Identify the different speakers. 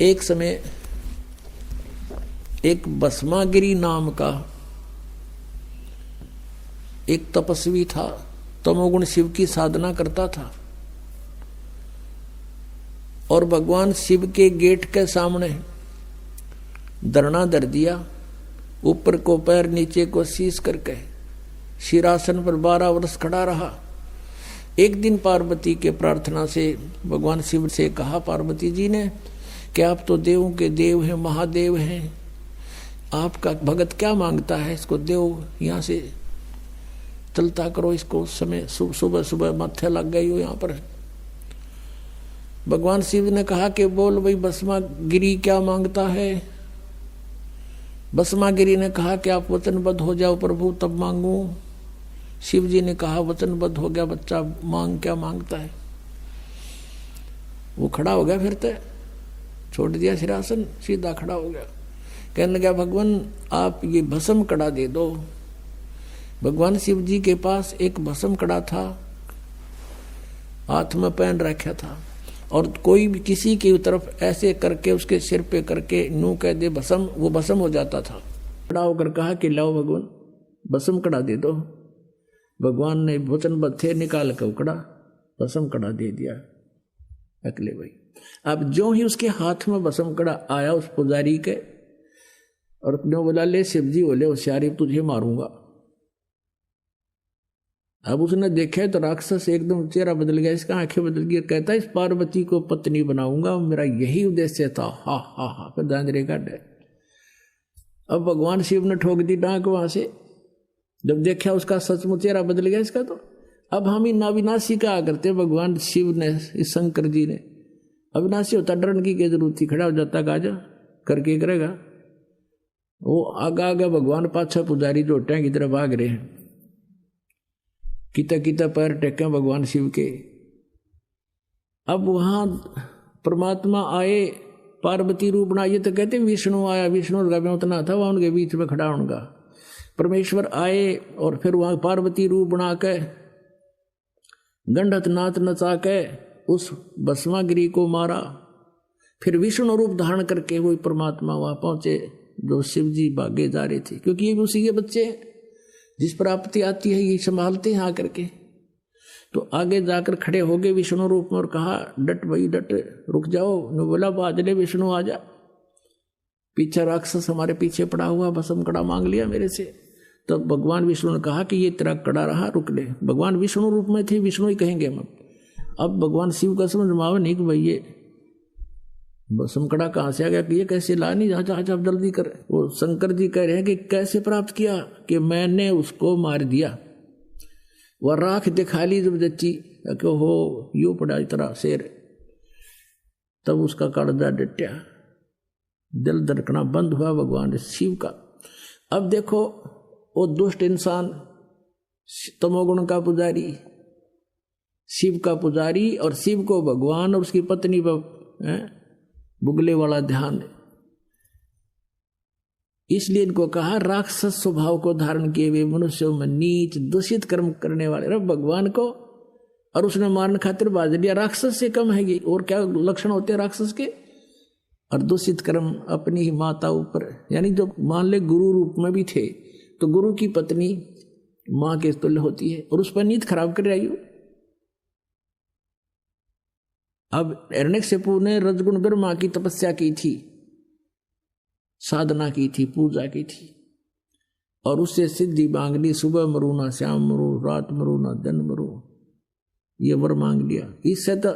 Speaker 1: एक समय एक भस्मागिरी नाम का एक तपस्वी था, तमोगुण शिव की साधना करता था और भगवान शिव के गेट के सामने धरना धर दिया, ऊपर को पैर नीचे को शीश करके शिरासन पर 12 वर्ष खड़ा रहा। एक दिन पार्वती के प्रार्थना से भगवान शिव से कहा, पार्वती जी ने कि आप तो देवों के देव हैं, महादेव हैं, आपका भगत क्या मांगता है, इसको देव यहाँ से चलता करो, इसको समय सुबह सुबह माथे लग गई हो यहाँ पर। भगवान शिव ने कहा कि बोल भाई भस्मागिरी क्या मांगता है। भस्मागिरी ने कहा कि आप वचनबद्ध हो जाओ प्रभु तब मांगू। शिव जी ने कहा वचनबद्ध हो गया बच्चा, मांग क्या मांगता है। वो खड़ा हो गया, फिर तो छोड़ दिया सिरासन, सीधा खड़ा हो गया। कहने लगा भगवान आप ये भस्म कड़ा दे दो। भगवान शिव जी के पास एक भस्म कड़ा था, हाथ में पहन रखा था, और कोई भी किसी की तरफ ऐसे करके उसके सिर पे करके नू कह दे भस्म, वो भस्म हो जाता था। खड़ा होकर कहा कि लाओ भगवान भस्म कड़ा दे दो। भगवान ने वचनबद्ध थे, निकाल कर कड़ा भस्म कड़ा दे दिया अकेले भाई। अब जो ही उसके हाथ में भस्म कड़ा आया उस पुजारी के, और जो बोला ले शिव जी बोले होशियारी तुझे मारूंगा। अब उसने देखा तो राक्षस एकदम चेहरा बदल गया, इसका आंखें बदल गई। कहता इस पार्वती को पत्नी बनाऊंगा, मेरा यही उद्देश्य था। हा हा हा फिर दांदरे काट। अब भगवान शिव ने ठोक दी डांक वहां से। जब देखा उसका सचमुच चेहरा बदल गया इसका, तो अब हम ही अविनाशी का करते भगवान शिव ने, इस शंकर जी ने। अविनाशी होता डरन की क्या जरूरत थी, खड़ा हो जाता गाजा करके करेगा। वो आगा आगा भगवान पाछा पुजारी जोटियां की तरफ भाग रहे हैं, किता किता पैर टेके भगवान शिव के। अब वहां परमात्मा आए, पार्वती रूप बना। ये तो कहते विष्णु आया, विष्णु का उतना था वहां उनके बीच में खड़ा उनका। परमेश्वर आए और फिर वहां पार्वती रूप बना के गंडत नाच नचा के उस भस्मागिरी को मारा। फिर विष्णु रूप धारण करके वही परमात्मा वहां पहुंचे जो शिव जी भागे जा रहे थे, क्योंकि ये भी उसी के बच्चे हैं। जिस पर आपत्ति आती है ये संभालते हैं आकर के। तो आगे जाकर खड़े हो गए विष्णु रूप में और कहा डट भाई डट, रुक जाओ। ने बोला बाजले विष्णु आ जा। पीछे राक्षस हमारे पीछे पड़ा हुआ, भस्म कड़ा मांग लिया मेरे से। तब भगवान विष्णु ने कहा कि ये तेरा कड़ा रहा, रुक ले। भगवान विष्णु रूप में थे, विष्णु ही कहेंगे हम। अब भगवान शिव का समझ में नहीं कि भाई ये भस्म कड़ा कहाँ से आ गया, कि ये कैसे ला, नहीं जा जा जल्दी कर। वो शंकर जी कह रहे हैं कि कैसे प्राप्त किया, कि मैंने उसको मार दिया। वह राख दिखा ली जब जच्ची कि हो यू पड़ा इतना शेर। तब उसका काड़जा डट्या, दिल धड़कना बंद हुआ भगवान शिव का। अब देखो वो दुष्ट इंसान, तमोगुण का पुजारी, शिव का पुजारी, और शिव को भगवान और उसकी पत्नी पर बुगले वाला ध्यान। इसलिए इनको कहा राक्षस स्वभाव को धारण किए हुए मनुष्यों में नीच दूषित कर्म करने वाले। रब भगवान को और उसने मारने खातिर बाज लिया, राक्षस से कम है ये। और क्या लक्षण होते हैं राक्षस के। और दूषित कर्म अपनी ही माता ऊपर, यानी जो मान ले गुरु रूप में भी थे, तो गुरु की पत्नी मां के तुल्य होती है, और उस पर नींद खराब कर रही हो। अब हिरण्यकशिपु ने रजगुण ब्रह्मा की तपस्या की थी, साधना की थी, पूजा की थी, और उससे सिद्धि मांग ली। सुबह मरू ना, शाम मरू, रात मरू ना, दिन मरू, ये वर मांग लिया। इससे तो